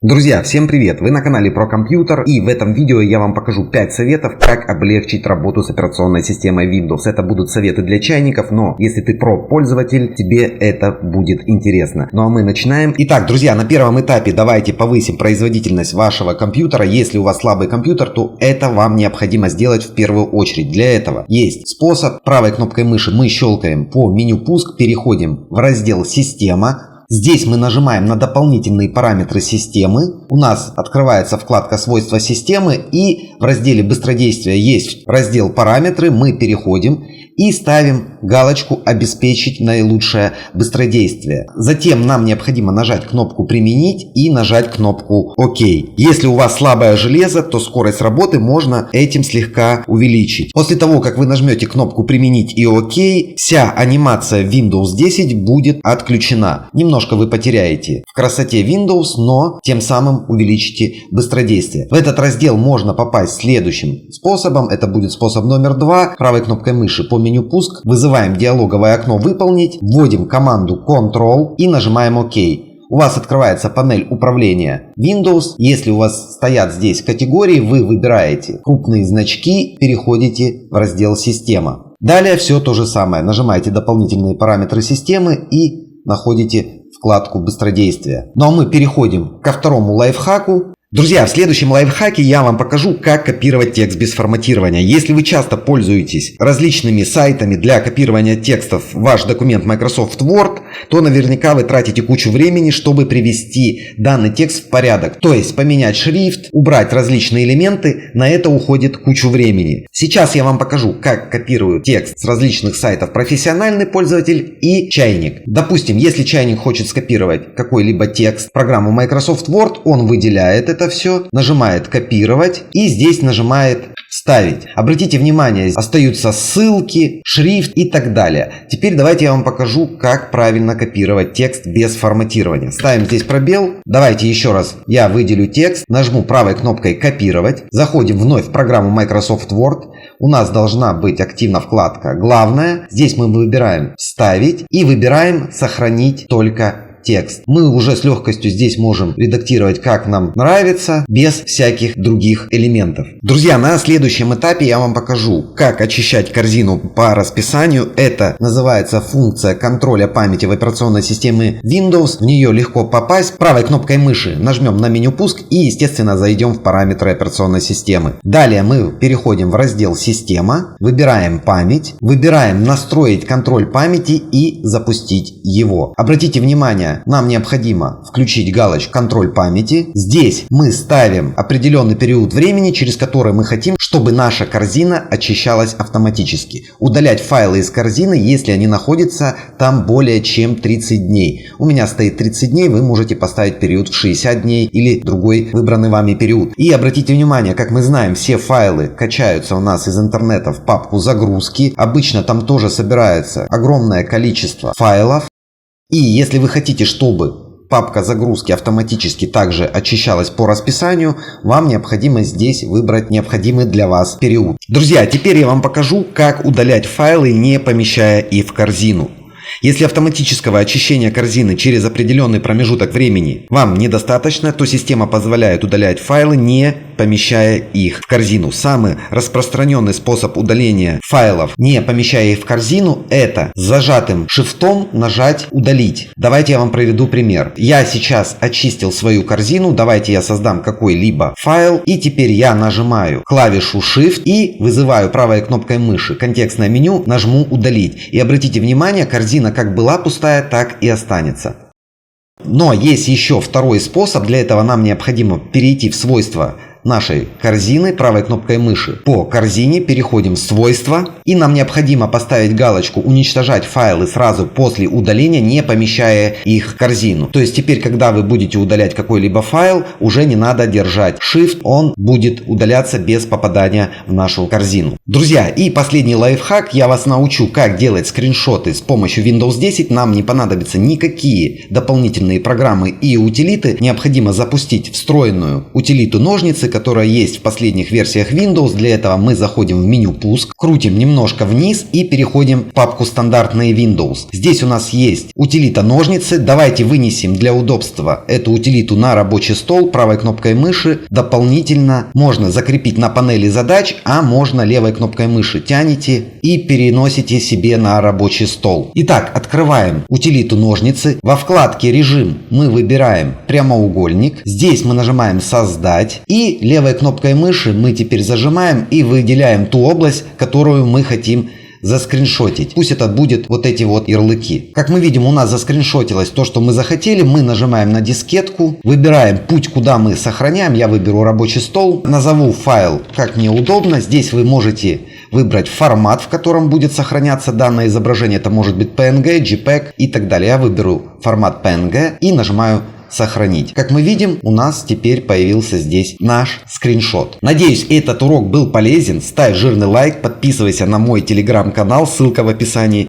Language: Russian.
Друзья, всем привет! Вы на канале про компьютер, и в этом видео я вам покажу 5 советов, как облегчить работу с операционной системой Windows. Это будут советы для чайников, но если ты про-пользователь, тебе это будет интересно. Ну а мы начинаем. Итак, друзья, на первом этапе давайте повысим производительность вашего компьютера. Если у вас слабый компьютер, то это вам необходимо сделать в первую очередь. Для этого есть способ. Правой кнопкой мыши мы щелкаем по меню «Пуск», переходим в раздел «Система». Здесь мы нажимаем на дополнительные параметры системы. У нас открывается вкладка «Свойства системы», и в разделе «Быстродействие» есть раздел «Параметры». Мы переходим и ставим галочку «Обеспечить наилучшее быстродействие». Затем нам необходимо нажать кнопку «Применить» и нажать кнопку «Ок». Если у вас слабое железо, то скорость работы можно этим слегка увеличить. После того, как вы нажмете кнопку «Применить» и «Ок», вся анимация Windows 10 будет отключена. Немножко вы потеряете в красоте Windows, но тем самым увеличите быстродействие. В этот раздел можно попасть следующим способом. Это будет способ номер 2. Правой кнопкой мыши по меню «Пуск» вызываем диалоговое окно «Выполнить», вводим команду Ctrl и нажимаем «Ок». У вас открывается панель управления Windows. Если у вас стоят здесь категории, вы выбираете крупные значки, переходите в раздел «Система». Далее все то же самое. Нажимаете дополнительные параметры системы и находите вкладку «Быстродействие». Ну а мы переходим ко второму лайфхаку. Друзья, в следующем лайфхаке я вам покажу, как копировать текст без форматирования. Если вы часто пользуетесь различными сайтами для копирования текстов в ваш документ Microsoft Word, то наверняка вы тратите кучу времени, чтобы привести данный текст в порядок. То есть поменять шрифт, убрать различные элементы, на это уходит кучу времени. Сейчас я вам покажу, как копируют текст с различных сайтов профессиональный пользователь и чайник. Допустим, если чайник хочет скопировать какой-либо текст в программу Microsoft Word, он выделяет это все, нажимает «Копировать» и здесь нажимает «Вставить». Обратите внимание, остаются ссылки, шрифт и так далее. Теперь давайте я вам покажу, как правильно копировать текст без форматирования. Ставим здесь пробел. Давайте еще раз я выделю текст, нажму правой кнопкой «Копировать». Заходим вновь в программу Microsoft Word. У нас должна быть активна вкладка «Главное». Здесь мы выбираем «Вставить» и выбираем «Сохранить только текст». Мы уже с легкостью здесь можем редактировать как нам нравится, без всяких других элементов. Друзья, на следующем этапе я вам покажу, как очищать корзину по расписанию. Это называется функция контроля памяти в операционной системе Windows. В нее легко попасть. Правой кнопкой мыши нажмем на меню «Пуск» и, естественно, зайдем в параметры операционной системы. Далее мы переходим в раздел «Система», выбираем «Память», выбираем «Настроить контроль памяти» и «Запустить его». Обратите внимание, нам необходимо включить галочку «Контроль памяти». Здесь мы ставим определенный период времени, через который мы хотим, чтобы наша корзина очищалась автоматически. Удалять файлы из корзины, если они находятся там более чем 30 дней. У меня стоит 30 дней, вы можете поставить период в 60 дней или другой выбранный вами период. И обратите внимание, как мы знаем, все файлы качаются у нас из интернета в папку «Загрузки». Обычно там тоже собирается огромное количество файлов. И если вы хотите, чтобы папка загрузки автоматически также очищалась по расписанию, вам необходимо здесь выбрать необходимый для вас период. Друзья, теперь я вам покажу, как удалять файлы, не помещая их в корзину. Если автоматического очищения корзины через определенный промежуток времени вам недостаточно, то система позволяет удалять файлы, не помещая их в корзину. Самый распространенный способ удаления файлов, не помещая их в корзину, это с зажатым шифтом нажать «Удалить». Давайте я вам приведу пример. Я сейчас очистил свою корзину. Давайте я создам какой-либо файл. И теперь я нажимаю клавишу Shift и вызываю правой кнопкой мыши контекстное меню, нажму «Удалить». И обратите внимание, корзина как была пустая, так и останется. Но есть еще второй способ. Для этого нам необходимо перейти в свойства нашей корзины. Правой кнопкой мыши по корзине переходим в свойства. И нам необходимо поставить галочку «Уничтожать файлы сразу после удаления, не помещая их в корзину». То есть теперь, когда вы будете удалять какой-либо файл, уже не надо держать Shift. Он будет удаляться без попадания в нашу корзину. Друзья, и последний лайфхак. Я вас научу, как делать скриншоты с помощью Windows 10. Нам не понадобятся никакие дополнительные программы и утилиты. Необходимо запустить встроенную утилиту ножницы, которая есть в последних версиях Windows. Для этого мы заходим в меню «Пуск», крутим немножко вниз и переходим в папку «Стандартные Windows». Здесь у нас есть утилита «Ножницы». Давайте вынесем для удобства эту утилиту на рабочий стол. Правой кнопкой мыши дополнительно можно закрепить на панели задач, а можно левой кнопкой мыши тянете и переносите себе на рабочий стол. Итак, открываем утилиту «Ножницы». Во вкладке «Режим» мы выбираем прямоугольник. Здесь мы нажимаем «Создать». И левой кнопкой мыши мы теперь зажимаем и выделяем ту область, которую мы хотим заскриншотить. Пусть это будет вот эти вот ярлыки. Как мы видим, у нас заскриншотилось то, что мы захотели. Мы нажимаем на дискетку, выбираем путь, куда мы сохраняем. Я выберу рабочий стол, назову файл как мне удобно. Здесь вы можете выбрать формат, в котором будет сохраняться данное изображение. Это может быть PNG, JPEG и так далее. Я выберу формат PNG и нажимаю «Сохранить». Как мы видим, у нас теперь появился здесь наш скриншот. Надеюсь, этот урок был полезен. Ставь жирный лайк, подписывайся на мой телеграм-канал, ссылка в описании.